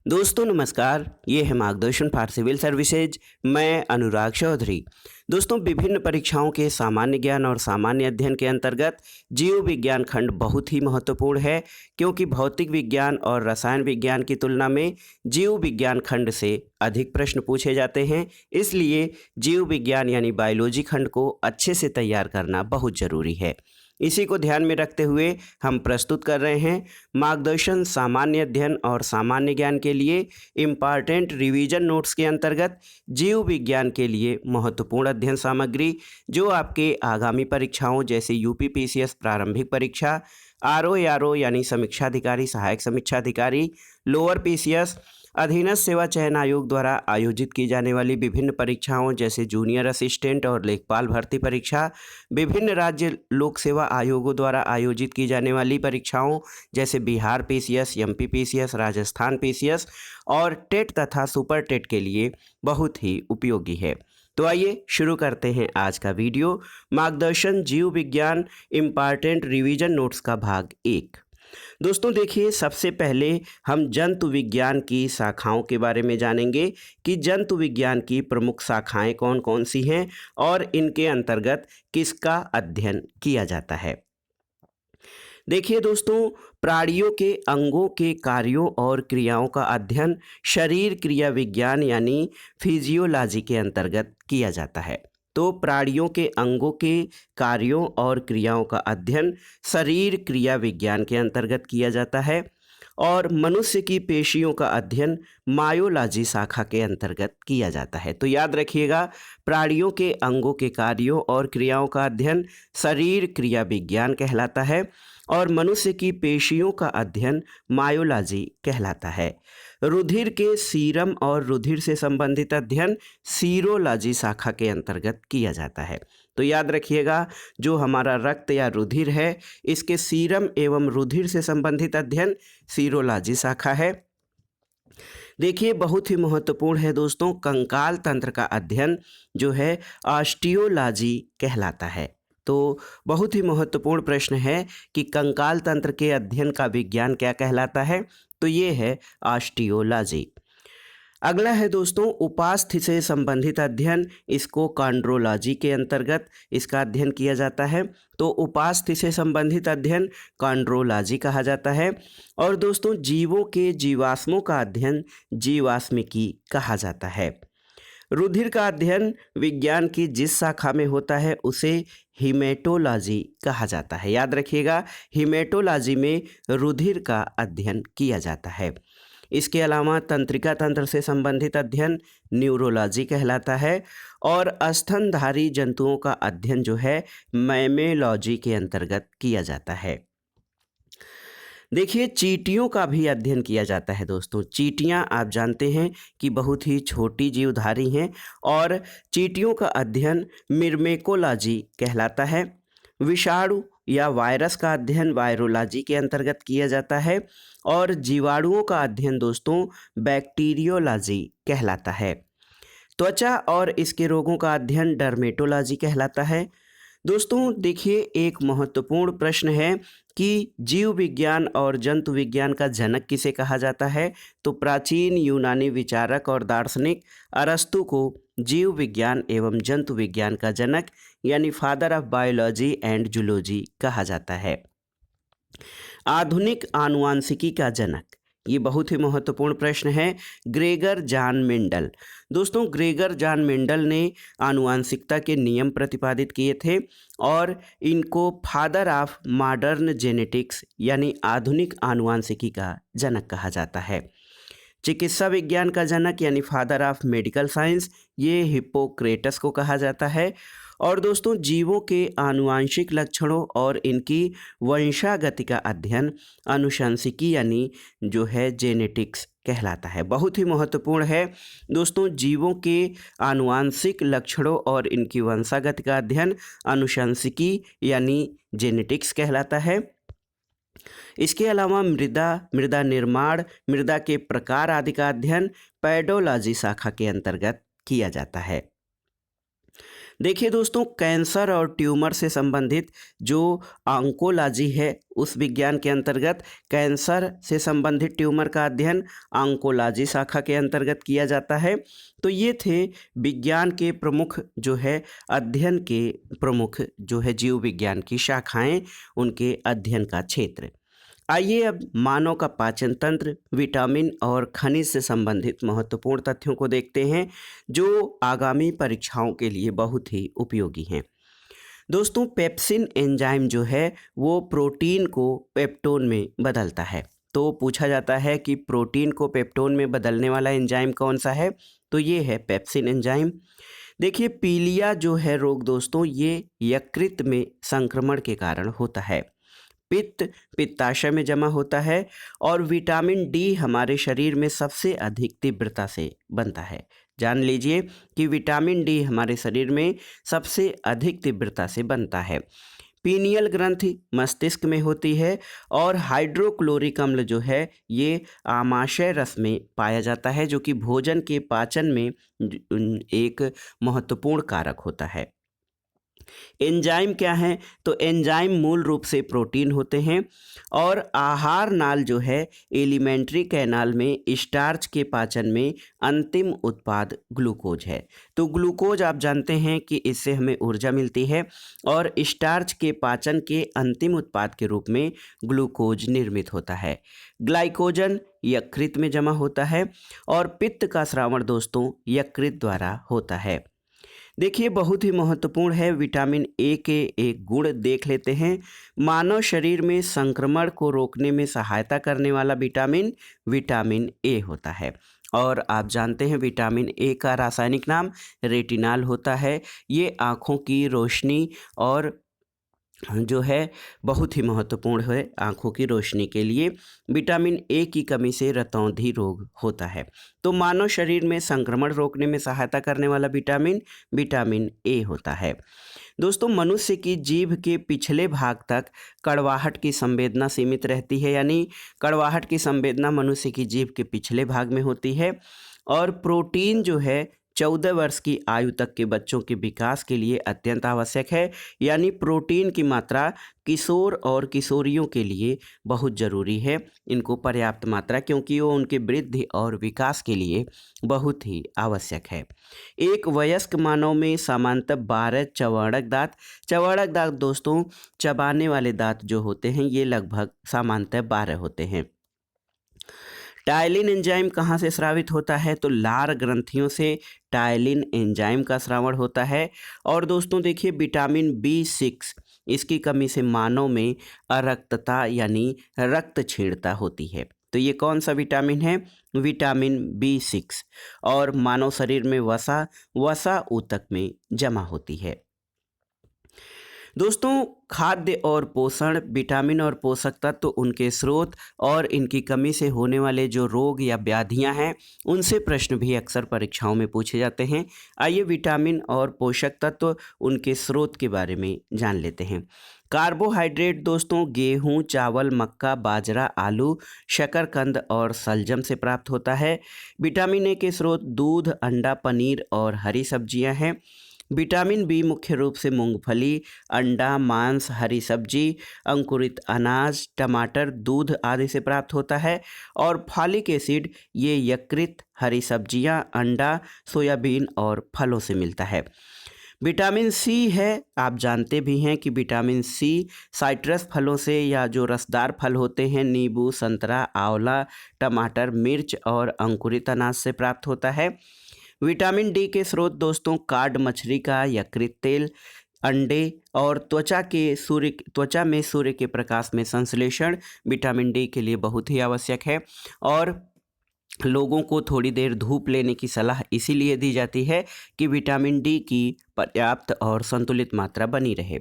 दोस्तों नमस्कार, ये है मार्गदर्शन फॉर सिविल सर्विसेज। मैं अनुराग चौधरी। दोस्तों विभिन्न परीक्षाओं के सामान्य ज्ञान और सामान्य अध्ययन के अंतर्गत जीव विज्ञान खंड बहुत ही महत्वपूर्ण है, क्योंकि भौतिक विज्ञान और रसायन विज्ञान की तुलना में जीव विज्ञान खंड से अधिक प्रश्न पूछे जाते हैं। इसलिए जीव विज्ञान यानी बायोलॉजी खंड को अच्छे से तैयार करना बहुत ज़रूरी है। इसी को ध्यान में रखते हुए हम प्रस्तुत कर रहे हैं मार्गदर्शन सामान्य अध्ययन और सामान्य ज्ञान के लिए इम्पॉर्टेंट रिवीजन नोट्स के अंतर्गत जीव विज्ञान के लिए महत्वपूर्ण अध्ययन सामग्री, जो आपके आगामी परीक्षाओं जैसे यूपीपीसीएस प्रारंभिक परीक्षा, आरओ यानी समीक्षा अधिकारी सहायक समीक्षा अधिकारी, लोअर पीसीएस, अधीनस्थ सेवा चयन आयोग द्वारा आयोजित की जाने वाली विभिन्न परीक्षाओं जैसे जूनियर असिस्टेंट और लेखपाल भर्ती परीक्षा, विभिन्न राज्य लोक सेवा आयोगों द्वारा आयोजित की जाने वाली परीक्षाओं जैसे Bihar PCS, MP PCS, Rajasthan PCS और टेट तथा सुपर टेट के लिए बहुत ही उपयोगी है। तो आइए शुरू करते हैं आज का वीडियो, मार्गदर्शन जीव विज्ञान इम्पॉर्टेंट रिवीजन नोट्स का भाग 1। दोस्तों देखिए, सबसे पहले हम जंतु विज्ञान की शाखाओं के बारे में जानेंगे कि जंतु विज्ञान की प्रमुख शाखाएं कौन कौन सी हैं और इनके अंतर्गत किसका अध्ययन किया जाता है। देखिए दोस्तों, प्राणियों के अंगों के कार्यों और क्रियाओं का अध्ययन शरीर क्रिया विज्ञान यानी फिजियोलॉजी के अंतर्गत किया जाता है। तो प्राणियों के अंगों के कार्यों और क्रियाओं का अध्ययन शरीर क्रिया विज्ञान के अंतर्गत किया जाता है और मनुष्य की पेशियों का अध्ययन मायोलॉजी शाखा के अंतर्गत किया जाता है। तो याद रखिएगा, प्राणियों के अंगों के कार्यों और क्रियाओं का अध्ययन शरीर क्रिया विज्ञान कहलाता है और मनुष्य की पेशियों का अध्ययन मायोलॉजी कहलाता है। रुधिर के सीरम और रुधिर से संबंधित अध्ययन सीरोलॉजी शाखा के अंतर्गत किया जाता है। तो याद रखिएगा, जो हमारा रक्त या रुधिर है, इसके सीरम एवं रुधिर से संबंधित अध्ययन सीरोलॉजी शाखा है। देखिए, बहुत ही महत्वपूर्ण है दोस्तों, कंकाल तंत्र का अध्ययन जो है ऑस्टियोलॉजी कहलाता है। तो बहुत ही महत्वपूर्ण प्रश्न है कि कंकाल तंत्र के अध्ययन का विज्ञान क्या कहलाता है, तो ये है ऑस्टियोलॉजी। अगला है दोस्तों उपास्थि से संबंधित अध्ययन, इसको कॉन्ड्रोलॉजी के अंतर्गत इसका अध्ययन किया जाता है। तो उपास्थि से संबंधित अध्ययन कॉन्ड्रोलॉजी कहा जाता है। और दोस्तों जीवों के जीवाश्मों का अध्ययन जीवाश्मिकी कहा जाता है। रुधिर का अध्ययन विज्ञान की जिस शाखा में होता है उसे हीमेटोलॉजी कहा जाता है। याद रखिएगा, हीमेटोलॉजी में रुधिर का अध्ययन किया जाता है। इसके अलावा तंत्रिका तंत्र से संबंधित अध्ययन न्यूरोलॉजी कहलाता है और स्तनधारी जंतुओं का अध्ययन जो है मैमेलॉजी के अंतर्गत किया जाता है। देखिए, चींटियों का भी अध्ययन किया जाता है दोस्तों। चींटियां आप जानते हैं कि बहुत ही छोटी जीवधारी हैं और चींटियों का अध्ययन मिर्मेकोलॉजी कहलाता है। विषाणु या वायरस का अध्ययन वायरोलॉजी के अंतर्गत किया जाता है और जीवाणुओं का अध्ययन दोस्तों बैक्टीरियोलॉजी कहलाता है। त्वचा और इसके रोगों का अध्ययन डर्मेटोलॉजी कहलाता है। दोस्तों देखिए, एक महत्वपूर्ण प्रश्न है कि जीव विज्ञान और जंतु विज्ञान का जनक किसे कहा जाता है, तो प्राचीन यूनानी विचारक और दार्शनिक अरस्तु को जीव विज्ञान एवं जंतु विज्ञान का जनक यानी father of biology and zoology कहा जाता है। आधुनिक आनुवांशिकी का जनक, ये बहुत ही महत्वपूर्ण प्रश्न है, ग्रेगर जॉन मेंडल। दोस्तों ग्रेगर जॉन मेंडल ने आनुवांशिकता के नियम प्रतिपादित किए थे और इनको फादर ऑफ मॉडर्न जेनेटिक्स यानी आधुनिक आनुवांशिकी का जनक कहा जाता है। चिकित्सा विज्ञान का जनक यानी फादर ऑफ मेडिकल साइंस, ये हिप्पोक्रेटस को कहा जाता है। और दोस्तों जीवों के आनुवांशिक लक्षणों और इनकी वंशागति का अध्ययन अनुशंसिकी यानी जो है जेनेटिक्स कहलाता है। बहुत ही महत्वपूर्ण है दोस्तों, जीवों के आनुवांशिक लक्षणों और इनकी वंशागति का अध्ययन अनुशंसिकी यानी जेनेटिक्स कहलाता है। इसके अलावा मृदा निर्माण, मृदा के प्रकार आदि का अध्ययन पैडोलॉजी शाखा के अंतर्गत किया जाता है। देखिए दोस्तों, कैंसर और ट्यूमर से संबंधित जो ऑन्कोलॉजी है उस विज्ञान के अंतर्गत कैंसर से संबंधित ट्यूमर का अध्ययन ऑन्कोलॉजी शाखा के अंतर्गत किया जाता है। तो ये थे विज्ञान के प्रमुख जो है अध्ययन के प्रमुख जो है जीव विज्ञान की शाखाएं, उनके अध्ययन का क्षेत्र। आइए अब मानव का पाचन तंत्र, विटामिन और खनिज से संबंधित महत्वपूर्ण तथ्यों को देखते हैं जो आगामी परीक्षाओं के लिए बहुत ही उपयोगी हैं। दोस्तों, पेप्सिन एंजाइम जो है वो प्रोटीन को पेप्टोन में बदलता है। तो पूछा जाता है कि प्रोटीन को पेप्टोन में बदलने वाला एंजाइम कौन सा है, तो ये है पेप्सिन एंजाइम। देखिए, पीलिया जो है रोग दोस्तों, ये यकृत में संक्रमण के कारण होता है। पित्त पित्ताशय में जमा होता है और विटामिन डी हमारे शरीर में सबसे अधिक तीव्रता से बनता है। जान लीजिए कि विटामिन डी हमारे शरीर में सबसे अधिक तीव्रता से बनता है। पीनियल ग्रंथि मस्तिष्क में होती है और हाइड्रोक्लोरिक अम्ल जो है ये आमाशय रस में पाया जाता है, जो कि भोजन के पाचन में एक महत्वपूर्ण कारक होता है। एंजाइम क्या है, तो एंजाइम मूल रूप से प्रोटीन होते हैं और आहार नाल जो है एलिमेंट्री कैनाल में स्टार्च के पाचन में अंतिम उत्पाद ग्लूकोज है। तो ग्लूकोज आप जानते हैं कि इससे हमें ऊर्जा मिलती है और स्टार्च के पाचन के अंतिम उत्पाद के रूप में ग्लूकोज निर्मित होता है। ग्लाइकोजन यकृत में जमा होता है और पित्त का स्रावण दोस्तों यकृत द्वारा होता है। देखिए, बहुत ही महत्वपूर्ण है, विटामिन ए के एक गुण देख लेते हैं। मानव शरीर में संक्रमण को रोकने में सहायता करने वाला विटामिन विटामिन ए होता है। और आप जानते हैं विटामिन ए का रासायनिक नाम रेटिनाल होता है। ये आँखों की रोशनी और जो है बहुत ही महत्वपूर्ण है आँखों की रोशनी के लिए। विटामिन ए की कमी से रतौंधी रोग होता है। तो मानव शरीर में संक्रमण रोकने में सहायता करने वाला विटामिन विटामिन ए होता है। दोस्तों, मनुष्य की जीभ के पिछले भाग तक कड़वाहट की संवेदना सीमित रहती है, यानी कड़वाहट की संवेदना मनुष्य की जीभ के पिछले भाग में होती है। और प्रोटीन जो है 14 वर्ष की आयु तक के बच्चों के विकास के लिए अत्यंत आवश्यक है, यानी प्रोटीन की मात्रा किशोर और किशोरियों के लिए बहुत ज़रूरी है, इनको पर्याप्त मात्रा, क्योंकि वो उनके वृद्धि और विकास के लिए बहुत ही आवश्यक है। एक वयस्क मानव में सामान्यतः 12 चौवर्णक दांत दोस्तों, चबाने वाले दांत जो होते हैं ये लगभग सामान्यतः 12 होते हैं। टायलिन एंजाइम कहाँ से स्रावित होता है, तो लार ग्रंथियों से टायलिन एंजाइम का स्रावण होता है। और दोस्तों देखिए, विटामिन B6 इसकी कमी से मानव में अरक्तता यानी रक्त क्षीणता होती है। तो ये कौन सा विटामिन है, विटामिन B6। और मानव शरीर में वसा ऊतक में जमा होती है। दोस्तों, खाद्य और पोषण, विटामिन और पोषक तत्व, उनके स्रोत और इनकी कमी से होने वाले जो रोग या व्याधियां हैं उनसे प्रश्न भी अक्सर परीक्षाओं में पूछे जाते हैं। आइए विटामिन और पोषक तत्व, उनके स्रोत के बारे में जान लेते हैं। कार्बोहाइड्रेट दोस्तों गेहूं, चावल, मक्का, बाजरा, आलू, शकरकंद और सलजम से प्राप्त होता है। विटामिन ए के स्रोत दूध, अंडा, पनीर और हरी सब्जियां हैं। विटामिन बी मुख्य रूप से मूंगफली, अंडा, मांस, हरी सब्जी, अंकुरित अनाज, टमाटर, दूध आदि से प्राप्त होता है। और फॉलिक एसिड ये यकृत, हरी सब्जियां, अंडा, सोयाबीन और फलों से मिलता है। विटामिन सी है, आप जानते भी हैं कि विटामिन सी साइट्रस फलों से या जो रसदार फल होते हैं, नींबू, संतरा, आंवला, टमाटर, मिर्च और अंकुरित अनाज से प्राप्त होता है। विटामिन डी के स्रोत दोस्तों काड मछली का यकृत तेल, अंडे और त्वचा में सूर्य के प्रकाश में संश्लेषण विटामिन डी के लिए बहुत ही आवश्यक है। और लोगों को थोड़ी देर धूप लेने की सलाह इसीलिए दी जाती है कि विटामिन डी की पर्याप्त और संतुलित मात्रा बनी रहे।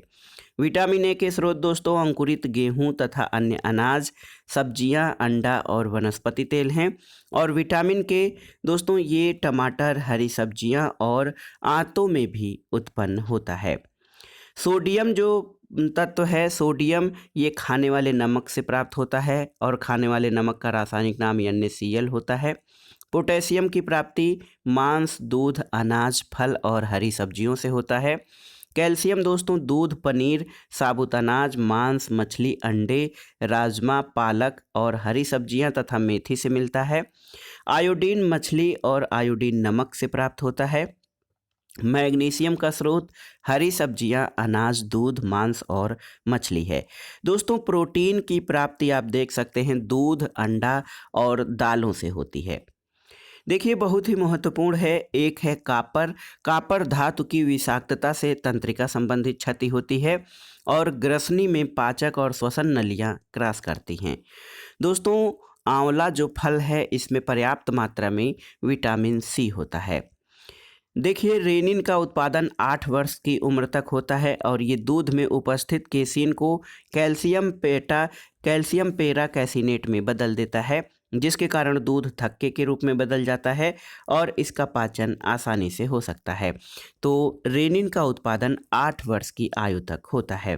विटामिन ए के स्रोत दोस्तों अंकुरित गेहूं तथा अन्य अनाज, सब्जियां, अंडा और वनस्पति तेल हैं। और विटामिन के दोस्तों ये टमाटर, हरी सब्जियां और आंतों में भी उत्पन्न होता है। सोडियम जो तत्व है, सोडियम ये खाने वाले नमक से प्राप्त होता है और खाने वाले नमक का रासायनिक नाम NaCl होता है। पोटेशियम की प्राप्ति मांस, दूध, अनाज, फल और हरी सब्जियों से होता है। कैल्शियम दोस्तों दूध, पनीर, साबुत अनाज, मांस, मछली, अंडे, राजमा, पालक और हरी सब्जियां तथा मेथी से मिलता है। आयोडीन मछली और आयोडीन नमक से प्राप्त होता है। मैग्नीशियम का स्रोत हरी सब्जियां, अनाज, दूध, मांस और मछली है। दोस्तों प्रोटीन की प्राप्ति आप देख सकते हैं दूध, अंडा और दालों से होती है। देखिए बहुत ही महत्वपूर्ण है, एक है कापर। कापर धातु की विषाक्तता से तंत्रिका संबंधित क्षति होती है और ग्रसनी में पाचक और श्वसन नलियां क्रॉस करती हैं। दोस्तों आंवला जो फल है इसमें पर्याप्त मात्रा में विटामिन सी होता है। देखिए रेनिन का उत्पादन 8 वर्ष की उम्र तक होता है और ये दूध में उपस्थित केसीन को कैल्शियम पेरा कैसिनेट में बदल देता है, जिसके कारण दूध थक्के के रूप में बदल जाता है और इसका पाचन आसानी से हो सकता है। तो रेनिन का उत्पादन 8 वर्ष की आयु तक होता है।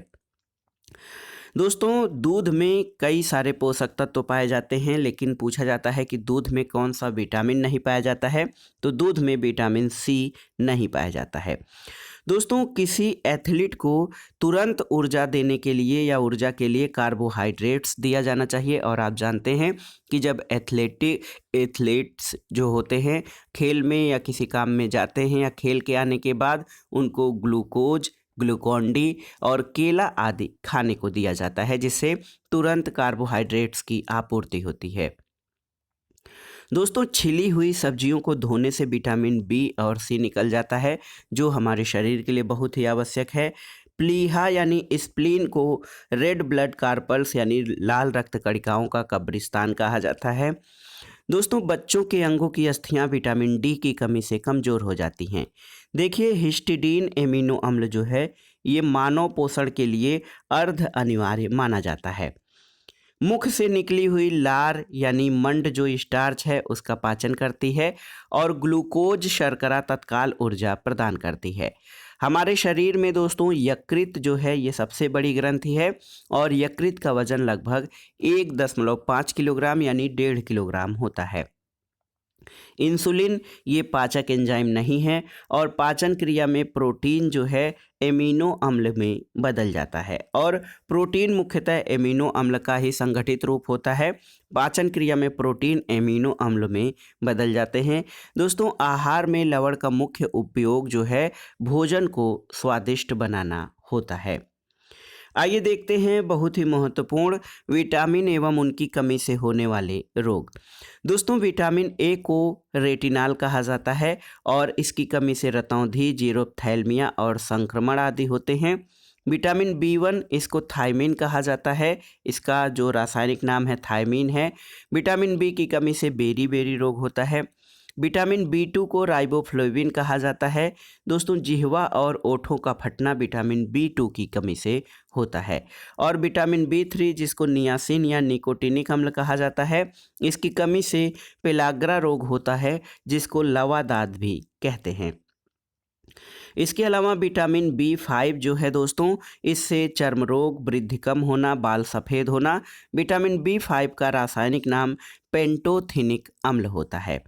दोस्तों दूध में कई सारे पोषक तत्व पाए जाते हैं, लेकिन पूछा जाता है कि दूध में कौन सा विटामिन नहीं पाया जाता है, तो दूध में विटामिन सी नहीं पाया जाता है। दोस्तों किसी एथलीट को तुरंत ऊर्जा देने के लिए या ऊर्जा के लिए कार्बोहाइड्रेट्स दिया जाना चाहिए और आप जानते हैं कि जब एथलीट्स जो होते हैं खेल में या किसी काम में जाते हैं या खेल के आने के बाद उनको ग्लूकोज, ग्लूकोन डी और केला आदि खाने को दिया जाता है, जिससे तुरंत कार्बोहाइड्रेट्स की आपूर्ति होती है। दोस्तों छिली हुई सब्जियों को धोने से विटामिन बी और सी निकल जाता है, जो हमारे शरीर के लिए बहुत ही आवश्यक है। प्लीहा यानी स्प्लीन को रेड ब्लड कार्पल्स यानी लाल रक्त कणिकाओं का कब्रिस्तान कहा जाता है। दोस्तों बच्चों के अंगों की अस्थियां विटामिन डी की कमी से कमज़ोर हो जाती हैं। देखिए हिस्टिडीन एमिनो अम्ल जो है ये मानव पोषण के लिए अर्ध अनिवार्य माना जाता है। मुख से निकली हुई लार यानी मंड जो स्टार्च है उसका पाचन करती है और ग्लूकोज शर्करा तत्काल ऊर्जा प्रदान करती है। हमारे शरीर में दोस्तों यकृत जो है ये सबसे बड़ी ग्रंथि है और यकृत का वजन लगभग 1.5 किलोग्राम यानी 1.5 किलोग्राम होता है। इंसुलिन ये पाचक एंजाइम नहीं है और पाचन क्रिया में प्रोटीन जो है एमिनो अम्ल में बदल जाता है और प्रोटीन मुख्यतः एमिनो अम्ल का ही संगठित रूप होता है। पाचन क्रिया में प्रोटीन एमिनो अम्ल में बदल जाते हैं। दोस्तों आहार में लवण का मुख्य उपयोग जो है भोजन को स्वादिष्ट बनाना होता है। आइए देखते हैं बहुत ही महत्वपूर्ण विटामिन एवं उनकी कमी से होने वाले रोग। दोस्तों विटामिन ए को रेटिनाल कहा जाता है और इसकी कमी से रतौंधी, जीरोप्थैल्मिया और संक्रमण आदि होते हैं। विटामिन बी1 इसको थायमीन कहा जाता है, इसका जो रासायनिक नाम है थायमीन है। विटामिन बी की कमी से बेरी बेरी रोग होता है। विटामिन बी2 को राइबोफ्लेविन कहा जाता है। दोस्तों जिह्वा और ओठों का फटना विटामिन बी2 की कमी से होता है। और विटामिन बी3 जिसको नियासिन या निकोटिनिक अम्ल कहा जाता है, इसकी कमी से पेलाग्रा रोग होता है, जिसको लवादाद भी कहते हैं। इसके अलावा विटामिन बी5 जो है दोस्तों, इससे चर्म रोग, वृद्धि कम होना, बाल सफ़ेद होना। विटामिन बी5 का रासायनिक नाम पेंटोथिनिक अम्ल होता है।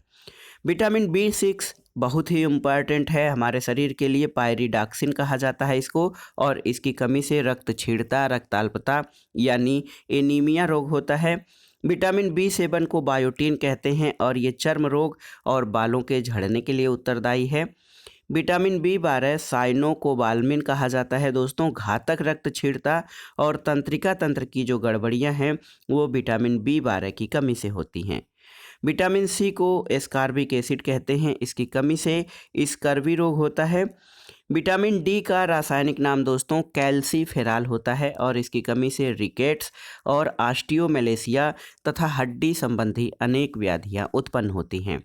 विटामिन बी6 बहुत ही इम्पॉर्टेंट है हमारे शरीर के लिए, पायरिडॉक्सिन कहा जाता है इसको, और इसकी कमी से रक्तक्षीणता, रक्ताल्पता यानी एनीमिया रोग होता है। विटामिन बी7 को बायोटीन कहते हैं और ये चर्म रोग और बालों के झड़ने के लिए उत्तरदायी है। विटामिन बी12 साइनोकोबाल्मिन कहा जाता है दोस्तों, घातक रक्तक्षीणता और तंत्रिका तंत्र की जो गड़बड़ियां हैं वो विटामिन बी12 की कमी से होती हैं। विटामिन सी को एस्कॉर्बिक एसिड कहते हैं, इसकी कमी से स्कर्वी रोग होता है। विटामिन डी का रासायनिक नाम दोस्तों कैल्सीफेराल होता है और इसकी कमी से रिकेट्स और ऑस्टियोमेलेसिया तथा हड्डी संबंधी अनेक व्याधियां उत्पन्न होती हैं।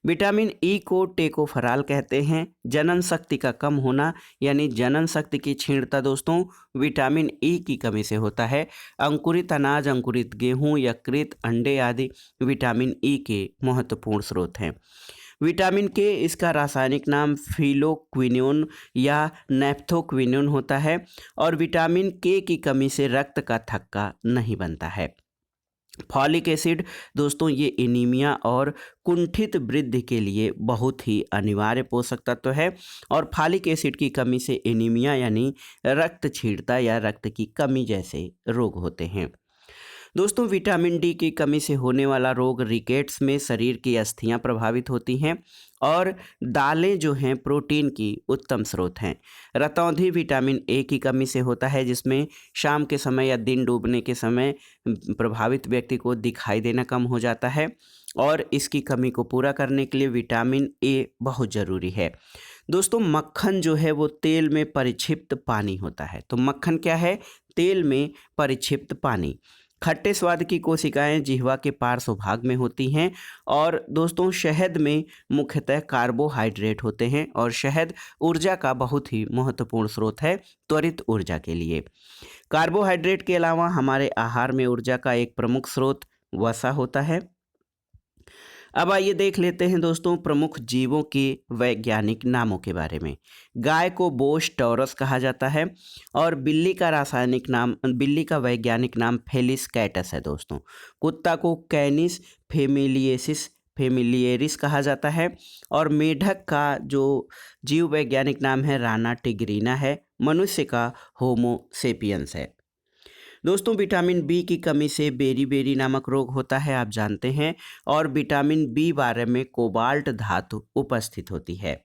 विटामिन ई को टेकोफेराल कहते हैं। जनन शक्ति का कम होना यानी जनन शक्ति की क्षीणता दोस्तों विटामिन ई की कमी से होता है। अंकुरित अनाज, अंकुरित गेहूं, यकृत, अंडे आदि विटामिन ई के महत्वपूर्ण स्रोत हैं। विटामिन के इसका रासायनिक नाम फिलोक्विनोन या नेफ्थोक्विनोन होता है और विटामिन के की कमी से रक्त का थक्का नहीं बनता है। फॉलिक एसिड दोस्तों ये एनीमिया और कुंठित वृद्धि के लिए बहुत ही अनिवार्य पोषक तत्व है। और फॉलिक एसिड की कमी से एनीमिया यानी रक्तक्षीणता या रक्त की कमी जैसे रोग होते हैं। दोस्तों विटामिन डी की कमी से होने वाला रोग रिकेट्स में शरीर की अस्थियां प्रभावित होती हैं। और दालें जो हैं प्रोटीन की उत्तम स्रोत हैं। रतौंधी विटामिन ए की कमी से होता है, जिसमें शाम के समय या दिन डूबने के समय प्रभावित व्यक्ति को दिखाई देना कम हो जाता है। और इसकी कमी को पूरा करने के लिए विटामिन ए बहुत ज़रूरी है। दोस्तों मक्खन जो है वो तेल में परिक्षिप्त पानी होता है। तो मक्खन क्या है? तेल में परिक्षिप्त पानी। खट्टे स्वाद की कोशिकाएं जिह्वा के पार्श्व भाग में होती हैं। और दोस्तों शहद में मुख्यतः कार्बोहाइड्रेट होते हैं और शहद ऊर्जा का बहुत ही महत्वपूर्ण स्रोत है त्वरित ऊर्जा के लिए। कार्बोहाइड्रेट के अलावा हमारे आहार में ऊर्जा का एक प्रमुख स्रोत वसा होता है। अब आइए देख लेते हैं दोस्तों प्रमुख जीवों के वैज्ञानिक नामों के बारे में। गाय को बोस टॉरस कहा जाता है और बिल्ली का वैज्ञानिक नाम फेलिस कैटस है दोस्तों। कुत्ता को कैनिस फेमिलियरिस कहा जाता है और मेढक का जो जीव वैज्ञानिक नाम है राना टिग्रीना है। मनुष्य का होमो सेपियंस है। दोस्तों विटामिन बी की कमी से बेरी नामक रोग होता है, आप जानते हैं। और विटामिन बी12 में कोबाल्ट धातु उपस्थित होती है।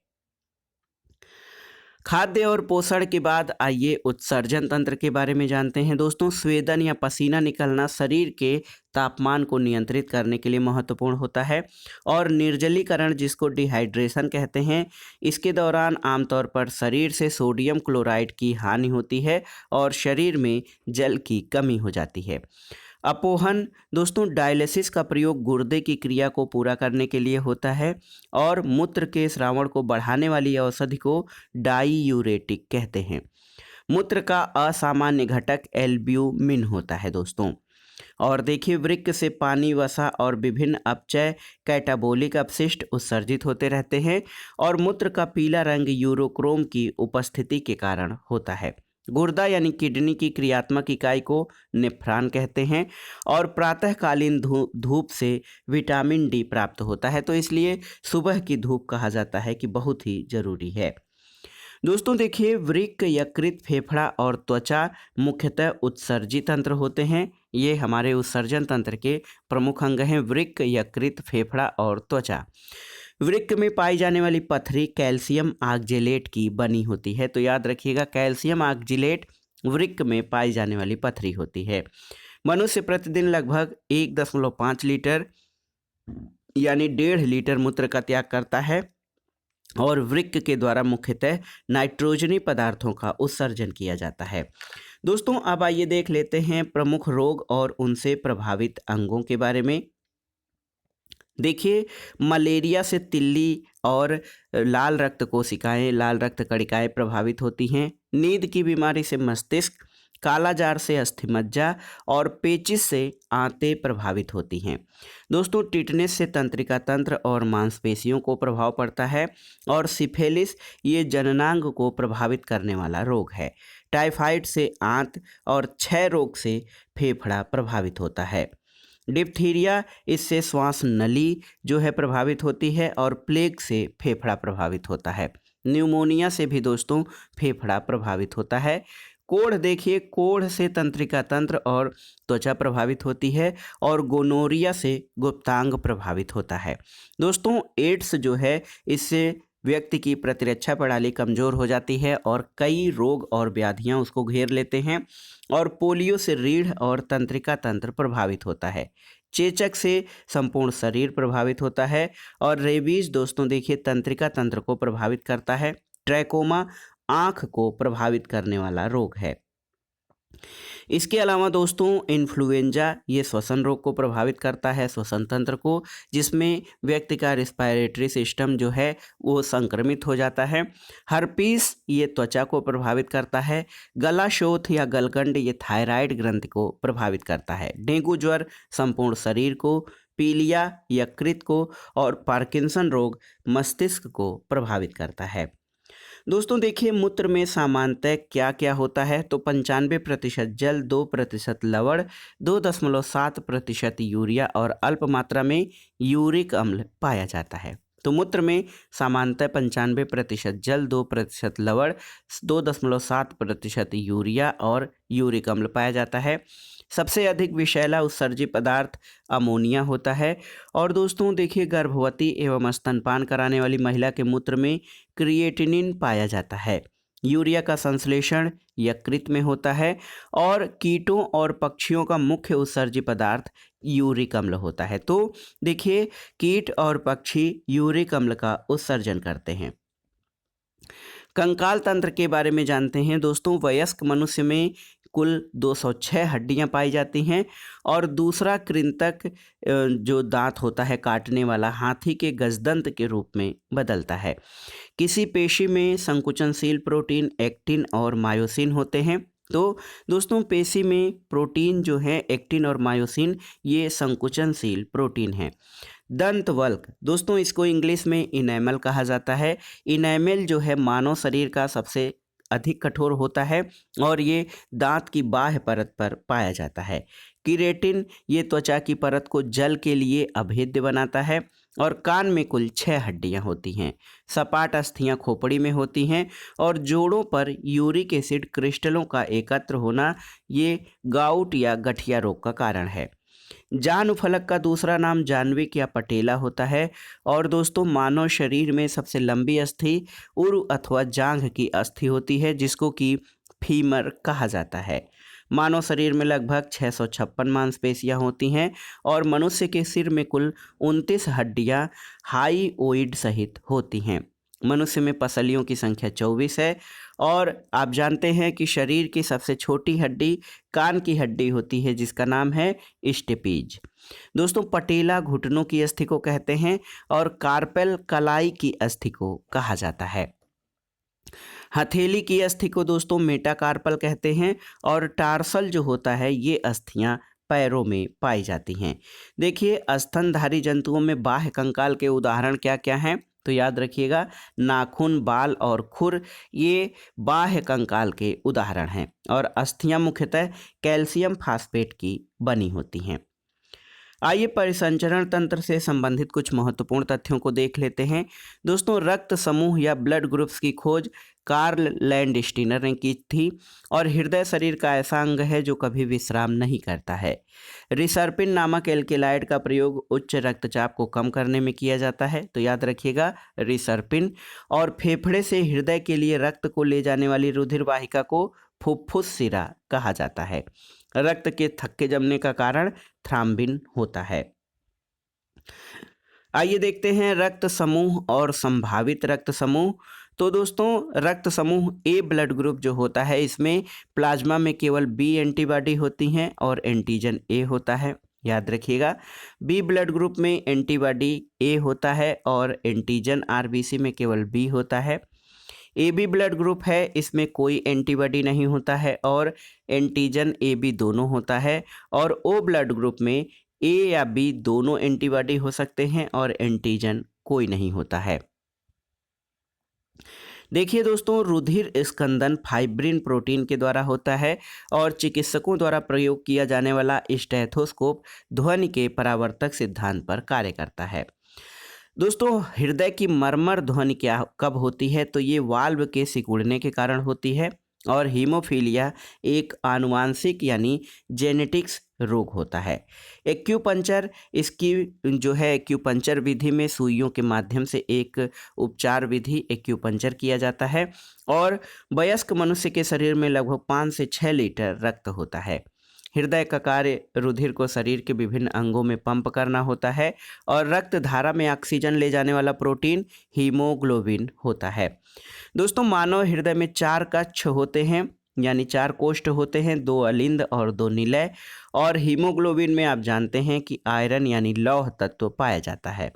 खाद्य और पोषण के बाद आइए उत्सर्जन तंत्र के बारे में जानते हैं दोस्तों। स्वेदन या पसीना निकलना शरीर के तापमान को नियंत्रित करने के लिए महत्वपूर्ण होता है। और निर्जलीकरण जिसको डिहाइड्रेशन कहते हैं, इसके दौरान आमतौर पर शरीर से सोडियम क्लोराइड की हानि होती है और शरीर में जल की कमी हो जाती है। अपोहन दोस्तों डायलिसिस का प्रयोग गुर्दे की क्रिया को पूरा करने के लिए होता है। और मूत्र के स्रावण को बढ़ाने वाली औषधि को डाईयूरेटिक कहते हैं। मूत्र का असामान्य घटक एल्ब्यूमिन होता है दोस्तों। और देखिए वृक्क से पानी, वसा और विभिन्न अपचय कैटाबोलिक अपशिष्ट उत्सर्जित होते रहते हैं। और मूत्र का पीला रंग यूरोक्रोम की उपस्थिति के कारण होता है। गुर्दा यानी किडनी की क्रियात्मक इकाई को नेफ्रॉन कहते हैं। और प्रातःकालीन धूप से विटामिन डी प्राप्त होता है, तो इसलिए सुबह की धूप कहा जाता है कि बहुत ही जरूरी है। दोस्तों देखिए वृक्क, यकृत, फेफड़ा और त्वचा मुख्यतः उत्सर्जी तंत्र होते हैं। ये हमारे उत्सर्जन तंत्र के प्रमुख अंग हैं, वृक्क, यकृत, फेफड़ा और त्वचा। वृक्क में पाई जाने वाली पथरी कैल्शियम ऑक्जेलेट की बनी होती है, तो याद रखिएगा कैल्शियम ऑक्जेलेट वृक्क में पाई जाने वाली पथरी होती है। मनुष्य प्रतिदिन लगभग 1.5 लीटर यानी 1.5 लीटर मूत्र का त्याग करता है। और वृक्क के द्वारा मुख्यतः नाइट्रोजनी पदार्थों का उत्सर्जन किया जाता है। दोस्तों अब आइए देख लेते हैं प्रमुख रोग और उनसे प्रभावित अंगों के बारे में। देखिए मलेरिया से तिल्ली और लाल रक्त कोशिकाएं, लाल रक्त कणिकाएं प्रभावित होती हैं। नींद की बीमारी से मस्तिष्क, कालाजार से अस्थिमज्जा और पेचिश से आंतें प्रभावित होती हैं। दोस्तों टिटनेस से तंत्रिका तंत्र और मांसपेशियों को प्रभाव पड़ता है। और सिफिलिस ये जननांग को प्रभावित करने वाला रोग है। टाइफाइड से आंत और क्षय रोग से फेफड़ा प्रभावित होता है। डिप्थीरिया इससे श्वास नली जो है प्रभावित होती है। और प्लेग से फेफड़ा प्रभावित होता है। न्यूमोनिया से भी दोस्तों फेफड़ा प्रभावित होता है। कोढ़ देखिए, कोढ़ से तंत्रिका तंत्र और त्वचा प्रभावित होती है। और गोनोरिया से गुप्तांग प्रभावित होता है। दोस्तों एड्स जो है इससे व्यक्ति की प्रतिरक्षा प्रणाली कमज़ोर हो जाती है और कई रोग और व्याधियां उसको घेर लेते हैं। और पोलियो से रीढ़ और तंत्रिका तंत्र प्रभावित होता है। चेचक से संपूर्ण शरीर प्रभावित होता है। और रेबीज दोस्तों देखिए तंत्रिका तंत्र को प्रभावित करता है। ट्रैकोमा आँख को प्रभावित करने वाला रोग है। इसके अलावा दोस्तों इन्फ्लुएंजा ये श्वसन रोग को प्रभावित करता है, श्वसन तंत्र को, जिसमें व्यक्ति का रेस्पिरेटरी सिस्टम जो है वो संक्रमित हो जाता है। हर्पीस ये त्वचा को प्रभावित करता है। गलाशोथ या गलगंड ये थायराइड ग्रंथि को प्रभावित करता है। डेंगू ज्वर संपूर्ण शरीर को, पीलिया यकृत को और पार्किंसन रोग मस्तिष्क को प्रभावित करता है। दोस्तों देखिए, मूत्र में सामान्यतः क्या क्या होता है, तो 95% जल, 2% लवण, 2.7% यूरिया और अल्प मात्रा में यूरिक अम्ल पाया जाता है। तो मूत्र में सामान्यतः 95% जल, 2% लवण, 2.7% यूरिया और यूरिक अम्ल पाया जाता है। सबसे अधिक विषैला उत्सर्जी पदार्थ अमोनिया होता है। और दोस्तों देखिए, गर्भवती एवं स्तनपान कराने वाली महिला के मूत्र में क्रिएटिनिन पाया जाता है। यूरिया का संश्लेषण यकृत में होता है और कीटों और पक्षियों का मुख्य उत्सर्जी पदार्थ यूरिक अम्ल होता है। तो देखिए, कीट और पक्षी यूरिक अम्ल का उत्सर्जन करते हैं। कंकाल तंत्र के बारे में जानते हैं दोस्तों। वयस्क मनुष्य में कुल 206 हड्डियां पाई जाती हैं और दूसरा कृंतक जो दांत होता है काटने वाला, हाथी के गजदंत के रूप में बदलता है। किसी पेशी में संकुचनशील प्रोटीन एक्टिन और मायोसिन होते हैं। तो दोस्तों, पेशी में प्रोटीन जो है एक्टिन और मायोसिन, ये संकुचनशील प्रोटीन है। दंत वल्क, दोस्तों इसको इंग्लिश में इनेमल कहा जाता है। इनेमल जो है मानव शरीर का सबसे अधिक कठोर होता है और ये दांत की बाह्य परत पर पाया जाता है। कीरेटिन ये त्वचा की परत को जल के लिए अभेद्य बनाता है। और कान में कुल 6 हड्डियां होती हैं। सपाट अस्थियां खोपड़ी में होती हैं और जोड़ों पर यूरिक एसिड क्रिस्टलों का एकत्र होना ये गाउट या गठिया रोग का कारण है। जानु फलक का दूसरा नाम जानविक या पटेला होता है। और दोस्तों, मानव शरीर में सबसे लंबी अस्थि उरु अथवा जांघ की अस्थि होती है, जिसको कि फीमर कहा जाता है। मानव शरीर में लगभग 656 मांसपेशियां होती हैं और मनुष्य के सिर में कुल 29 हड्डियां हाईओइड सहित होती हैं। मनुष्य में पसलियों की संख्या 24 है। और आप जानते हैं कि शरीर की सबसे छोटी हड्डी कान की हड्डी होती है, जिसका नाम है स्टेपीज। दोस्तों, पटेला घुटनों की अस्थि को कहते हैं और कार्पेल कलाई की अस्थि को कहा जाता है। हथेली की अस्थि को दोस्तों मेटाकार्पल कहते हैं और टार्सल जो होता है ये अस्थियां पैरों में पाई जाती हैं। देखिए, स्तनधारी जंतुओं में बाह्य कंकाल के उदाहरण क्या क्या हैं, तो याद रखिएगा, नाखून, बाल और खुर ये बाह्य कंकाल के उदाहरण हैं। और अस्थियां मुख्यतः कैल्शियम फास्फेट की बनी होती हैं। आइए परिसंचरण तंत्र से संबंधित कुछ महत्वपूर्ण तथ्यों को देख लेते हैं। दोस्तों, रक्त समूह या ब्लड ग्रुप्स की खोज कार्ल लैंडस्टीनर ने की थी। और हृदय शरीर का ऐसा अंग है जो कभी विश्राम नहीं करता है। रिसर्पिन नामक एल्केलाइड का प्रयोग उच्च रक्तचाप को कम करने में किया जाता है, तो याद रखिएगा रिसर्पिन। और फेफड़े से हृदय के लिए रक्त को ले जाने वाली रुधिर वाहिका को फुफ्फुस सिरा कहा जाता है। रक्त के थक्के जमने का कारण थ्राम्बिन होता है। आइए देखते हैं रक्त समूह और संभावित रक्त समूह। तो दोस्तों, रक्त समूह ए ब्लड ग्रुप जो होता है, इसमें प्लाज्मा में केवल बी एंटीबॉडी होती हैं और एंटीजन ए होता है। याद रखिएगा, बी ब्लड ग्रुप में एंटीबॉडी ए होता है और एंटीजन आरबीसी में केवल बी होता है। ए बी ब्लड ग्रुप है, इसमें कोई एंटीबॉडी नहीं होता है और एंटीजन ए बी दोनों होता है। और ओ ब्लड ग्रुप में ए या बी दोनों एंटीबॉडी हो सकते हैं और एंटीजन कोई नहीं होता है। देखिए दोस्तों, रुधिर स्कंदन फाइब्रिन प्रोटीन के द्वारा होता है और चिकित्सकों द्वारा प्रयोग किया जाने वाला स्टेथोस्कोप ध्वनि के परावर्तक सिद्धांत पर कार्य करता है। दोस्तों, हृदय की मरमर ध्वनि क्या कब होती है, तो ये वाल्व के सिकुड़ने के कारण होती है। और हीमोफीलिया एक आनुवांशिक यानी जेनेटिक्स रोग होता है। एक्यूपंचर, इसकी जो है एक्यूपंचर विधि में सुइयों के माध्यम से एक उपचार विधि एक्यूपंचर किया जाता है। और वयस्क मनुष्य के शरीर में लगभग 5 से 6 लीटर रक्त होता है। हृदय का कार्य रुधिर को शरीर के विभिन्न अंगों में पंप करना होता है और रक्त धारा में ऑक्सीजन ले जाने वाला प्रोटीन हीमोग्लोबिन होता है। दोस्तों, मानव हृदय में 4 कक्ष होते हैं, यानी 4 कोष्ठ होते हैं, 2 अलिंद और 2 निलय। और हीमोग्लोबिन में आप जानते हैं कि आयरन यानी लौह तत्व पाया जाता है।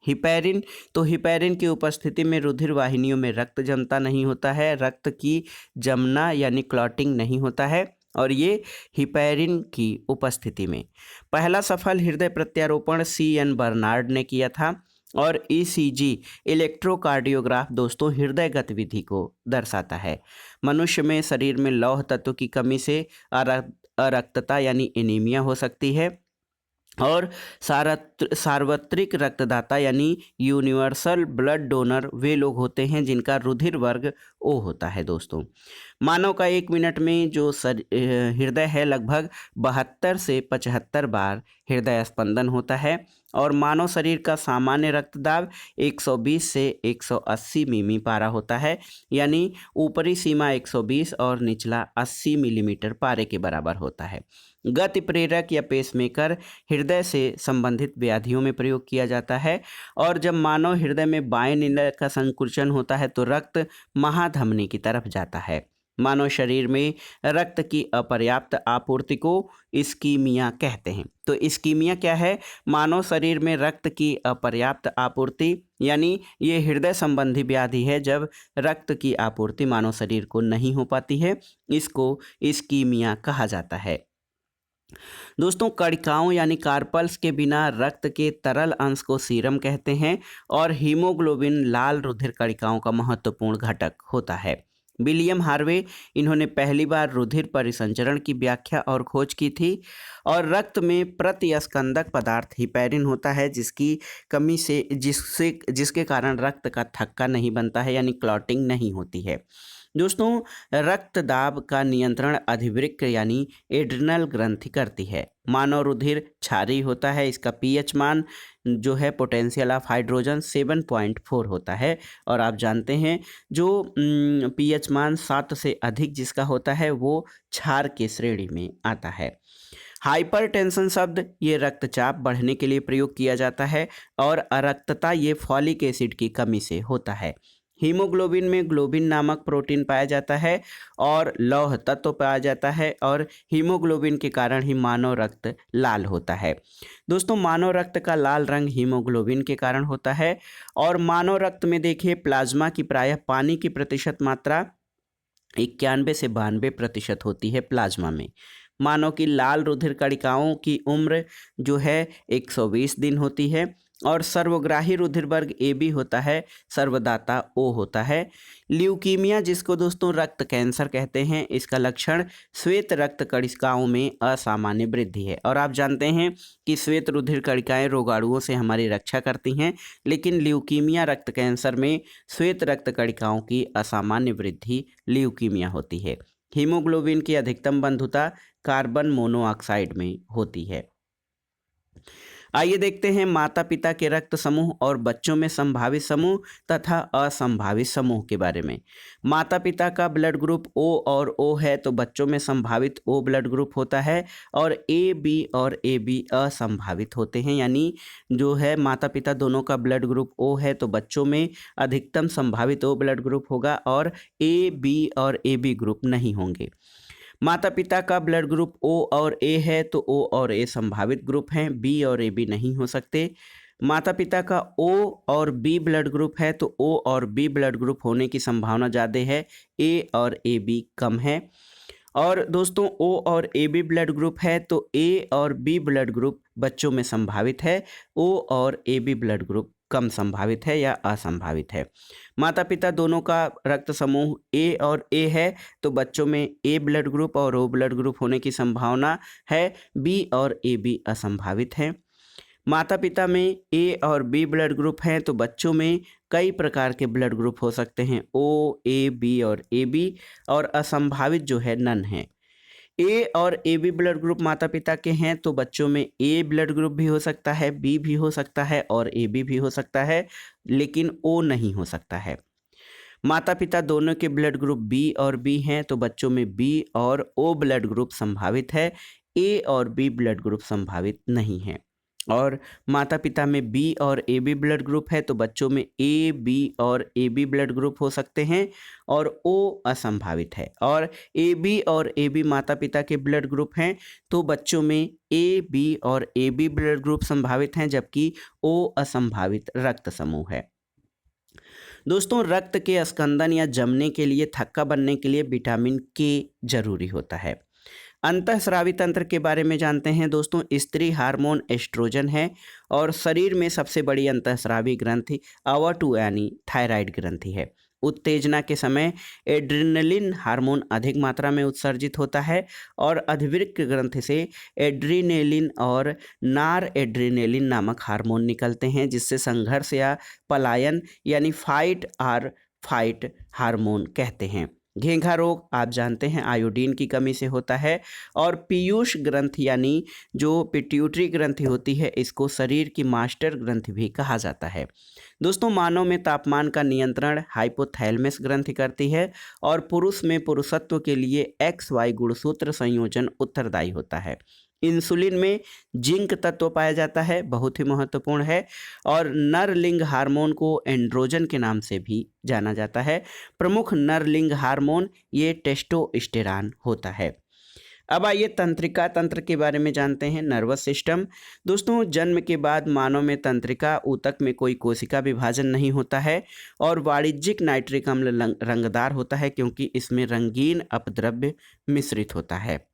हिपैरिन, तो हिपैरिन की उपस्थिति में रुधिर वाहिनियों में रक्त जमता नहीं होता है, रक्त की जमना यानी क्लॉटिंग नहीं होता है। और ये हिपैरिन की उपस्थिति में पहला सफल हृदय प्रत्यारोपण CN बर्नार्ड ने किया था। और ईसीजी इलेक्ट्रोकार्डियोग्राफ दोस्तों हृदय गतिविधि को दर्शाता है। मनुष्य में शरीर में लौह तत्व की कमी से अरक्तता यानी एनीमिया हो सकती है। और सार्वत्रिक रक्तदाता यानी यूनिवर्सल ब्लड डोनर वे लोग होते हैं जिनका रुधिर वर्ग ओ होता है दोस्तों। मानव का 1 मिनट में जो हृदय है लगभग 72 से 75 बार हृदय स्पंदन होता है। और मानव शरीर का सामान्य रक्तदाब 120 से 180 मिमी पारा होता है, यानी ऊपरी सीमा 120 और निचला 80 मिलीमीटर पारे के बराबर होता है। गति प्रेरक या पेसमेकर हृदय से संबंधित व्याधियों में प्रयोग किया जाता है। और जब मानव हृदय में बाएं नीले का संकुचन होता है तो रक्त महाधमनी की तरफ जाता है। मानव शरीर में रक्त की अपर्याप्त आपूर्ति को इस्कीमिया कहते हैं। तो इस्कीमिया क्या है? मानव शरीर में रक्त की अपर्याप्त आपूर्ति, यानी ये हृदय संबंधी व्याधि है जब रक्त की आपूर्ति मानव शरीर को नहीं हो पाती है, इसको इस्कीमिया कहा जाता है। दोस्तों कणिकाओं यानी कार्पल्स के बिना रक्त के तरल अंश को सीरम कहते हैं। और हीमोग्लोबिन लाल रुधिर कणिकाओं का महत्वपूर्ण घटक होता है। विलियम हार्वे इन्होंने पहली बार रुधिर परिसंचरण की व्याख्या और खोज की थी। और रक्त में प्रतिस्कंदक पदार्थ हिपैरिन होता है जिसकी कमी से जिसके कारण रक्त का थक्का नहीं बनता है, यानी क्लॉटिंग नहीं होती है। दोस्तों रक्तदाब का नियंत्रण अधिवृक्क यानी एड्रिनल ग्रंथि करती है। मानव रुधिर क्षारीय होता है, इसका पीएच मान जो है पोटेंशियल ऑफ हाइड्रोजन 7.4 होता है। और आप जानते हैं जो पीएच मान 7 से अधिक जिसका होता है वो क्षार के श्रेणी में आता है। हाइपरटेंशन शब्द ये रक्तचाप बढ़ने के लिए प्रयोग किया जाता है। और अरक्तता ये फॉलिक एसिड की कमी से होता है। हीमोग्लोबिन में ग्लोबिन नामक प्रोटीन पाया जाता है और लौह तत्व पाया जाता है। और हीमोग्लोबिन के कारण ही मानव रक्त लाल होता है। दोस्तों मानव रक्त का लाल रंग हीमोग्लोबिन के कारण होता है। और मानव रक्त में देखिए प्लाज्मा की प्रायः पानी की प्रतिशत मात्रा 91 से 92% होती है प्लाज्मा में। मानव की लाल रुधिर कणिकाओं की उम्र जो है 120 दिन होती है। और सर्वग्राही रुधिर वर्ग ए बी होता है, सर्वदाता ओ होता है। ल्यूकीमिया जिसको दोस्तों रक्त कैंसर कहते हैं, इसका लक्षण श्वेत रक्त कणिकाओं में असामान्य वृद्धि है। और आप जानते हैं कि श्वेत रुधिर कणिकाएं रोगाणुओं से हमारी रक्षा करती हैं, लेकिन ल्यूकीमिया रक्त कैंसर में श्वेत रक्त कणिकाओं की असामान्य वृद्धि ल्यूकीमिया होती है। हीमोग्लोबिन की अधिकतम बंधुता कार्बन मोनोऑक्साइड में होती है। आइए देखते हैं माता पिता के रक्त समूह और बच्चों में संभावित समूह तथा असंभावित समूह के बारे में। माता पिता का ब्लड ग्रुप ओ और ओ है तो बच्चों में संभावित ओ ब्लड ग्रुप होता है। और ए बी और ए बी असंभावित होते हैं, यानी जो है माता पिता दोनों का ब्लड ग्रुप ओ है तो बच्चों में अधिकतम संभावित ओ ब्लड ग्रुप होगा और ए बी और ए बी ग्रुप नहीं होंगे। माता पिता का ब्लड ग्रुप ओ और ए है तो ओ और ए संभावित ग्रुप हैं, बी और ए बी नहीं हो सकते। माता पिता का ओ और बी ब्लड ग्रुप है तो ओ और बी ब्लड ग्रुप होने की संभावना ज़्यादा है, ए और ए बी कम है। और दोस्तों ओ और ए बी ब्लड ग्रुप है तो ए और बी ब्लड ग्रुप बच्चों में संभावित है, ओ और ए बी ब्लड ग्रुप कम संभावित है या असंभावित है। माता पिता दोनों का रक्त समूह ए और ए है तो बच्चों में ए ब्लड ग्रुप और ओ ब्लड ग्रुप होने की संभावना है, बी और ए बी असंभावित है। माता पिता में ए और बी ब्लड ग्रुप हैं तो बच्चों में कई प्रकार के ब्लड ग्रुप हो सकते हैं, ओ ए बी और ए बी, और असंभावित जो है नन है। ए और ए बी ब्लड ग्रुप माता पिता के हैं तो बच्चों में ए ब्लड ग्रुप भी हो सकता है, बी भी हो सकता है और ए बी भी हो सकता है, लेकिन ओ नहीं हो सकता है। माता पिता दोनों के ब्लड ग्रुप बी और बी हैं तो बच्चों में बी और ओ ब्लड ग्रुप संभावित है, ए और बी ब्लड ग्रुप संभावित नहीं है। और माता पिता में बी और ए बी ब्लड ग्रुप है तो बच्चों में ए बी और ए बी ब्लड ग्रुप हो सकते हैं और ओ असंभावित है। और ए बी और ए बी माता पिता के ब्लड ग्रुप हैं तो बच्चों में ए बी और ए बी ब्लड ग्रुप संभावित हैं, जबकि ओ असंभावित रक्त समूह है। दोस्तों रक्त के स्कंदन या जमने के लिए, थक्का बनने के लिए विटामिन के जरूरी होता है। अंतःस्रावी तंत्र के बारे में जानते हैं दोस्तों। स्त्री हार्मोन एस्ट्रोजन है और शरीर में सबसे बड़ी अंतःस्रावी ग्रंथि अवा2 यानी थायराइड ग्रंथि है। उत्तेजना के समय एड्रिनलिन हार्मोन अधिक मात्रा में उत्सर्जित होता है और अधिवृक्क ग्रंथि से एड्रिनेलिन और नार एड्रिनेलिन नामक हार्मोन निकलते हैं, जिससे संघर्ष या पलायन यानी फाइट हार्मोन कहते हैं। घेंघा रोग आप जानते हैं आयोडीन की कमी से होता है। और पीयूष ग्रंथि यानी जो पिट्यूटरी ग्रंथि होती है, इसको शरीर की मास्टर ग्रंथि भी कहा जाता है। दोस्तों, मानव में तापमान का नियंत्रण हाइपोथैलेमस ग्रंथि करती है और पुरुष में पुरुषत्व के लिए XY गुणसूत्र संयोजन उत्तरदायी होता है। इंसुलिन में जिंक तत्व पाया जाता है, बहुत ही महत्वपूर्ण है। और नरलिंग हार्मोन को एंड्रोजन के नाम से भी जाना जाता है। प्रमुख नरलिंग हार्मोन ये टेस्टोस्टेरॉन होता है। अब आइए तंत्रिका तंत्र के बारे में जानते हैं। नर्वस सिस्टम दोस्तों, जन्म के बाद मानव में तंत्रिका ऊतक में कोई कोशिका विभाजन नहीं होता है और वाणिज्यिक नाइट्रिक अम्ल रंगदार होता है, क्योंकि इसमें रंगीन अपद्रव्य मिश्रित होता है।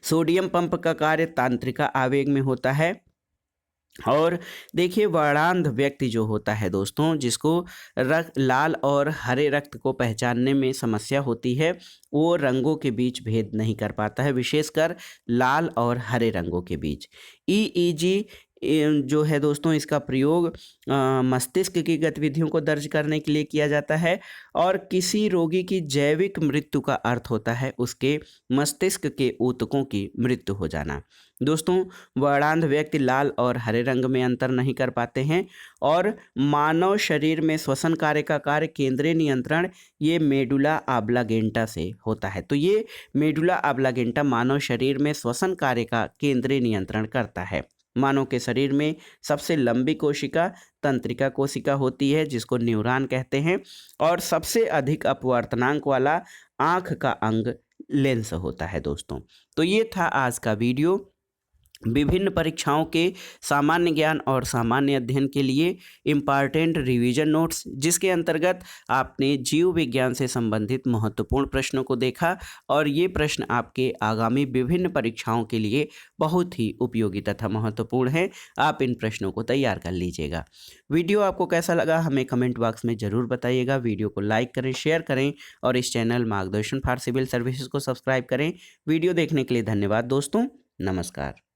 सोडियम पंप का कार्य तंत्रिका आवेग में होता है। और देखिए, वर्णांध व्यक्ति जो होता है दोस्तों, जिसको लाल और हरे रक्त को पहचानने में समस्या होती है, वो रंगों के बीच भेद नहीं कर पाता है, विशेषकर लाल और हरे रंगों के बीच। EEG जो है दोस्तों, इसका प्रयोग मस्तिष्क की गतिविधियों को दर्ज करने के लिए किया जाता है। और किसी रोगी की जैविक मृत्यु का अर्थ होता है उसके मस्तिष्क के ऊतकों की मृत्यु हो जाना। दोस्तों, वर्णांध व्यक्ति लाल और हरे रंग में अंतर नहीं कर पाते हैं। और मानव शरीर में श्वसन कार्य का कार्य केंद्रीय नियंत्रण ये मेडुला ऑब्लांगेटा से होता है। तो ये मेडुला ऑब्लांगेटा मानव शरीर में श्वसन कार्य का केंद्रीय नियंत्रण करता है। मानव के शरीर में सबसे लंबी कोशिका तंत्रिका कोशिका होती है, जिसको न्यूरॉन कहते हैं। और सबसे अधिक अपवर्तनांक वाला आँख का अंग लेंस होता है दोस्तों। तो ये था आज का वीडियो। विभिन्न परीक्षाओं के सामान्य ज्ञान और सामान्य अध्ययन के लिए इम्पॉर्टेंट रिवीजन नोट्स, जिसके अंतर्गत आपने जीव विज्ञान से संबंधित महत्वपूर्ण प्रश्नों को देखा और ये प्रश्न आपके आगामी विभिन्न परीक्षाओं के लिए बहुत ही उपयोगी तथा महत्वपूर्ण हैं। आप इन प्रश्नों को तैयार कर लीजिएगा। वीडियो आपको कैसा लगा हमें कमेंट बॉक्स में ज़रूर बताइएगा। वीडियो को लाइक करें, शेयर करें और इस चैनल मार्गदर्शन फॉर सिविल सर्विसेज को सब्सक्राइब करें। वीडियो देखने के लिए धन्यवाद दोस्तों। नमस्कार।